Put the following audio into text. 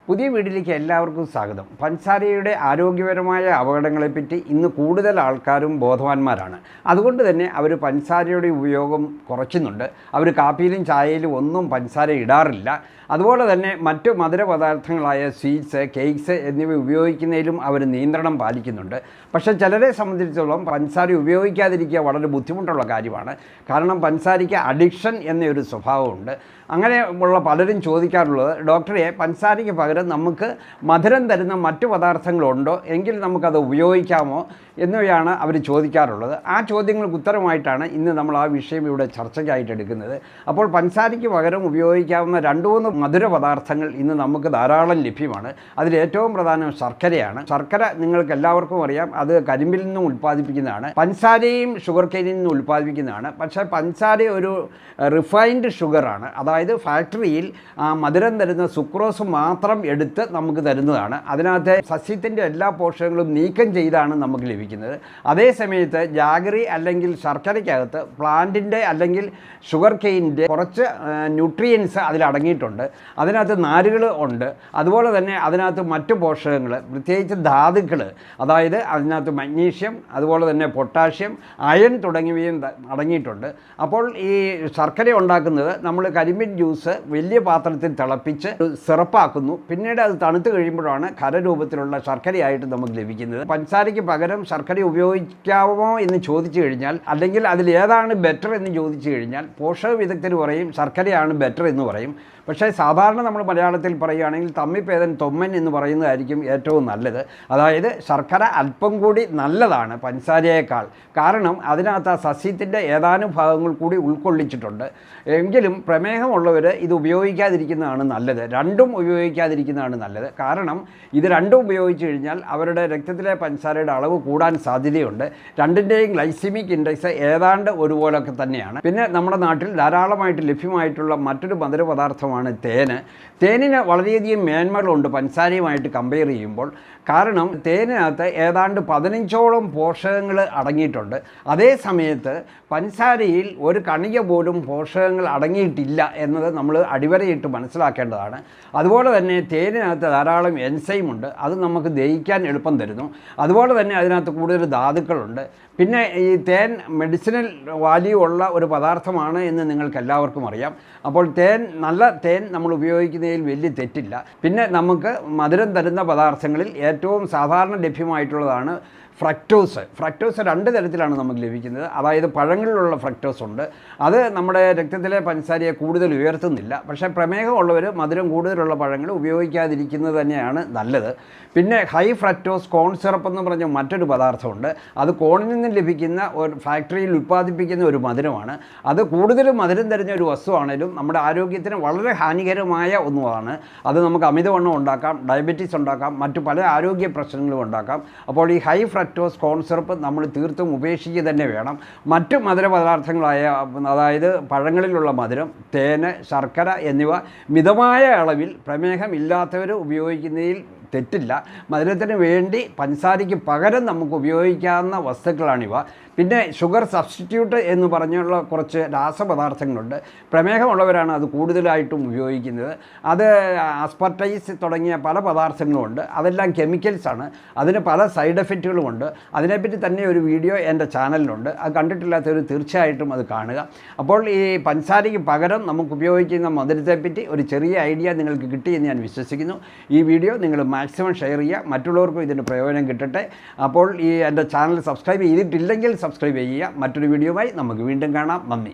പുതിയ വീഡിയോയിലേക്ക് എല്ലാവർക്കും സ്വാഗതം. പഞ്ചസാരയുടെ ആരോഗ്യപരമായ അപകടങ്ങളെപ്പറ്റി ഇന്ന് കൂടുതൽ ആൾക്കാരും ബോധവാന്മാരാണ്. അതുകൊണ്ട് തന്നെ അവർ പഞ്ചസാരയുടെ ഉപയോഗം കുറയ്ക്കുന്നുണ്ട്. അവർ കാപ്പിയിലും ചായയിലും ഒന്നും പഞ്ചസാര ഇടാറില്ല. അതുപോലെ തന്നെ മറ്റു മധുര പദാർത്ഥങ്ങളായ സ്വീറ്റ്സ്, കേക്ക്സ് എന്നിവ ഉപയോഗിക്കുന്നതിലും അവർ നിയന്ത്രണം പാലിക്കുന്നുണ്ട്. പക്ഷേ ചിലരെ സംബന്ധിച്ചിടത്തോളം പഞ്ചസാര ഉപയോഗിക്കാതിരിക്കുക വളരെ ബുദ്ധിമുട്ടുള്ള കാര്യമാണ്. കാരണം പഞ്ചസാരയ്ക്ക് അഡിക്ഷൻ എന്നൊരു സ്വഭാവമുണ്ട്. അങ്ങനെ ഉള്ള പലരും ചോദിക്കാറുള്ളത്, ഡോക്ടറെ, പഞ്ചസാരയ്ക്ക് പകരം നമുക്ക് മധുരം തരുന്ന മറ്റു പദാർത്ഥങ്ങളുണ്ടോ, എങ്കിൽ നമുക്കത് ഉപയോഗിക്കാമോ എന്നിവയാണ് അവർ ചോദിക്കാറുള്ളത്. ആ ചോദ്യങ്ങൾക്ക് ഉത്തരമായിട്ടാണ് ഇന്ന് നമ്മൾ ആ വിഷയം ഇവിടെ ചർച്ചയ്ക്കായിട്ട് എടുക്കുന്നത്. അപ്പോൾ പഞ്ചസാരയ്ക്ക് പകരം ഉപയോഗിക്കാവുന്ന 2-3 മധുര പദാർത്ഥങ്ങൾ ഇന്ന് നമുക്ക് ധാരാളം ലഭ്യമാണ്. അതിലേറ്റവും പ്രധാനം ശർക്കരയാണ്. ശർക്കര നിങ്ങൾക്ക് എല്ലാവർക്കും അറിയാം, അത് കരിമ്പിൽ നിന്നും ഉൽപ്പാദിപ്പിക്കുന്നതാണ്. പഞ്ചസാരയും ഷുഗർ കെയിനിൽ നിന്നും ഉൽപ്പാദിപ്പിക്കുന്നതാണ്. പക്ഷേ പഞ്ചസാര ഒരു റിഫൈൻഡ് ഷുഗറാണ്. അതായത് ഫാക്ടറിയിൽ മധുരം തരുന്ന സുക്രോസ് മാത്രം എടുത്ത് നമുക്ക് തരുന്നതാണ്. അതിനകത്ത് സസ്യത്തിൻ്റെ എല്ലാ പോഷകങ്ങളും നീക്കം ചെയ്താണ് നമുക്ക് ലഭിക്കുന്നത്. അതേസമയത്ത് ജാഗറി അല്ലെങ്കിൽ ശർക്കരയ്ക്കകത്ത് പ്ലാന്റിൻ്റെ അല്ലെങ്കിൽ ഷുഗർ കെയിനിൻ്റെ കുറച്ച് ന്യൂട്രിയൻസ് അതിലടങ്ങിയിട്ടുണ്ട്. അതിനകത്ത് നാരുകൾ ഉണ്ട്. അതുപോലെ തന്നെ അതിനകത്ത് മറ്റു പോഷകങ്ങൾ, പ്രത്യേകിച്ച് ധാതുക്കൾ, അതായത് അതിനകത്ത് മഗ്നീഷ്യം, അതുപോലെ തന്നെ പൊട്ടാഷ്യം, അയൺ തുടങ്ങിയവയും അടങ്ങിയിട്ടുണ്ട്. അപ്പോൾ ഈ ശർക്കര ഉണ്ടാക്കുന്നത് നമ്മൾ കരിമ്പിൻ ജ്യൂസ് വലിയ പാത്രത്തിൽ തിളപ്പിച്ച് സിറപ്പാക്കുന്നു. പിന്നീട് അത് തണുത്ത് കഴിയുമ്പോഴാണ് ഖരരൂപത്തിലുള്ള ശർക്കരയായിട്ട് നമുക്ക് ലഭിക്കുന്നത്. പഞ്ചസാരയ്ക്ക് പകരം ശർക്കര ഉപയോഗിക്കാമോ എന്ന് ചോദിച്ചു കഴിഞ്ഞാൽ, അല്ലെങ്കിൽ അതിൽ ഏതാണ് ബെറ്റർ എന്ന് ചോദിച്ചു കഴിഞ്ഞാൽ, പോഷക വിദഗ്ധർ പറയും ശർക്കരയാണ് ബെറ്റർ എന്ന് പറയും. പക്ഷേ സാധാരണ നമ്മൾ മലയാളത്തിൽ പറയുകയാണെങ്കിൽ തമ്മിപ്പേദൻ തൊമ്മൻ എന്ന് പറയുന്നതായിരിക്കും ഏറ്റവും നല്ലത്. അതായത് ശർക്കര അല്പം കൂടി നല്ലതാണ് പഞ്ചസാരയേക്കാൾ. കാരണം അതിനകത്ത് ആ സസ്യത്തിൻ്റെ ഏതാനും ഭാഗങ്ങൾ കൂടി ഉൾക്കൊള്ളിച്ചിട്ടുണ്ട്. എങ്കിലും പ്രമേഹമുള്ളവർ ഇത് ഉപയോഗിക്കാതിരിക്കുന്നതാണ് നല്ലത്. രണ്ടും ഉപയോഗിക്കാതിരിക്കുന്നതാണ് നല്ലത്. കാരണം ഇത് രണ്ടും ഉപയോഗിച്ച് കഴിഞ്ഞാൽ അവരുടെ രക്തത്തിലെ പഞ്ചസാരയുടെ അളവ് കൂടാൻ സാധ്യതയുണ്ട്. രണ്ടിൻ്റെയും ഗ്ലൈസിമിക് ഇൻഡെക്സ് ഏതാണ്ട് ഒരുപോലൊക്കെ തന്നെയാണ്. പിന്നെ നമ്മുടെ നാട്ടിൽ ധാരാളമായിട്ട് ലഭ്യമായിട്ടുള്ള മറ്റൊരു മധുര പദാർത്ഥമാണ് തേന്. തേനിന് വളരെയധികം മേന്മകളുണ്ട് പഞ്ചസാരയുമായിട്ട് കമ്പയർ ചെയ്യുമ്പോൾ. കാരണം തേനിനകത്ത് ഏതാണ്ട് 15ഓളം പോഷകങ്ങൾ അടങ്ങിയിട്ടുണ്ട്. അതേ സമയത്ത് പഞ്ചസാരയിൽ ഒരു കണിക പോലും പോഷകങ്ങൾ അടങ്ങിയിട്ടില്ല എന്നത് നമ്മൾ അടിവരയിട്ട് മനസ്സിലാക്കേണ്ടതാണ്. അതുപോലെ തന്നെ തേനിനകത്ത് ധാരാളം എൻസൈമുണ്ട്. അത് നമുക്ക് ദഹിക്കാൻ എളുപ്പം തരുന്നു. അതുപോലെ തന്നെ അതിനകത്ത് കൂടുതൽ ധാതുക്കളുണ്ട്. പിന്നെ ഈ തേൻ മെഡിസിനൽ വാല്യൂ ഉള്ള ഒരു പദാർത്ഥമാണ് എന്ന് നിങ്ങൾക്ക് എല്ലാവർക്കും അറിയാം. അപ്പോൾ നല്ല തേൻ നമ്മൾ ഉപയോഗിക്കുന്നതിൽ വലിയ തെറ്റില്ല. പിന്നെ നമുക്ക് മധുരം തരുന്ന പദാർത്ഥങ്ങളിൽ ഏറ്റവും സാധാരണ ലഭ്യമായിട്ടുള്ളതാണ് ഫ്രക്ടോസ്. ഫ്രക്ടോസ് 2 തരത്തിലാണ് നമുക്ക് ലഭിക്കുന്നത്. അതായത് പഴങ്ങളിലുള്ള ഫ്രക്ടോസ് ഉണ്ട്. അത് നമ്മുടെ രക്തത്തിലെ പഞ്ചസാരയെ കൂടുതൽ ഉയർത്തുന്നില്ല. പക്ഷേ പ്രമേഹമുള്ളവർ മധുരം കൂടുതലുള്ള പഴങ്ങൾ ഉപയോഗിക്കാതിരിക്കുന്നത് തന്നെയാണ് നല്ലത്. പിന്നെ ഹൈ ഫ്രക്ടോസ് കോൺ സിറപ്പ് എന്ന് പറഞ്ഞ മറ്റൊരു പദാർത്ഥമുണ്ട്. അത് കോണിൽ നിന്ന് ലഭിക്കുന്ന ഒരു ഫാക്ടറിയിൽ ഉൽപ്പാദിപ്പിക്കുന്ന ഒരു മധുരമാണ്. അത് കൂടുതലും മധുരം തരുന്ന ഒരു വസ്തുവാണെങ്കിലും നമ്മുടെ ആരോഗ്യത്തിന് വളരെ ഹാനികരമായ ഒന്നുമാണ്. അത് നമുക്ക് അമിതവണ്ണം ഉണ്ടാക്കാം, ഡയബറ്റീസ് ഉണ്ടാക്കാം, മറ്റു പല ആരോഗ്യ പ്രശ്നങ്ങളും ഉണ്ടാക്കാം. അപ്പോൾ ഈ ഹൈ ഫ്രക്ടോസ് കോൺ സിറപ്പ് നമ്മൾ തീർത്തും ഉപേക്ഷിക്കുക തന്നെ വേണം. മറ്റു മധുര പദാർത്ഥങ്ങളായ, അതായത് പഴങ്ങളിലുള്ള മധുരം, തേന്, ശർക്കര എന്നിവ മിതമായ അളവിൽ പ്രമേഹമില്ലാത്തവർ ഉപയോഗിക്കുന്നതിൽ തെറ്റില്ല. മധുരത്തിന് വേണ്ടി പഞ്ചസാരയ്ക്ക് പകരം നമുക്ക് ഉപയോഗിക്കാവുന്ന വസ്തുക്കളാണിവ. പിന്നെ ഷുഗർ സബ്സ്റ്റിറ്റ്യൂട്ട് എന്ന് പറഞ്ഞുള്ള കുറച്ച് രാസപദാർത്ഥങ്ങളുണ്ട്. പ്രമേഹമുള്ളവരാണ് അത് കൂടുതലായിട്ടും ഉപയോഗിക്കുന്നത്. അത് ആസ്പർട്ടൈസ് തുടങ്ങിയ പല പദാർത്ഥങ്ങളുമുണ്ട്. അതെല്ലാം കെമിക്കൽസാണ്. അതിന് പല സൈഡ് എഫക്റ്റുകളുമുണ്ട്. അതിനെപ്പറ്റി തന്നെ ഒരു വീഡിയോ എൻ്റെ ചാനലിലുണ്ട്. അത് കണ്ടിട്ടില്ലാത്തവർ തീർച്ചയായിട്ടും അത് കാണുക. അപ്പോൾ ഈ പഞ്ചസാരയ്ക്ക് പകരം നമുക്ക് ഉപയോഗിക്കുന്ന മധുരത്തെപ്പറ്റി ഒരു ചെറിയ ഐഡിയ നിങ്ങൾക്ക് കിട്ടിയെന്ന് ഞാൻ വിശ്വസിക്കുന്നു. ഈ വീഡിയോ നിങ്ങൾ മാക്സിമം ഷെയർ ചെയ്യുക, മറ്റുള്ളവർക്കും ഇതിൻ്റെ പ്രയോജനം കിട്ടട്ടെ. അപ്പോൾ എൻ്റെ ചാനൽ സബ്സ്ക്രൈബ് ചെയ്തിട്ടില്ലെങ്കിൽ സബ്സ്ക്രൈബ് ചെയ്യുക. മറ്റൊരു വീഡിയോയുമായി നമുക്ക് വീണ്ടും കാണാം. നന്ദി.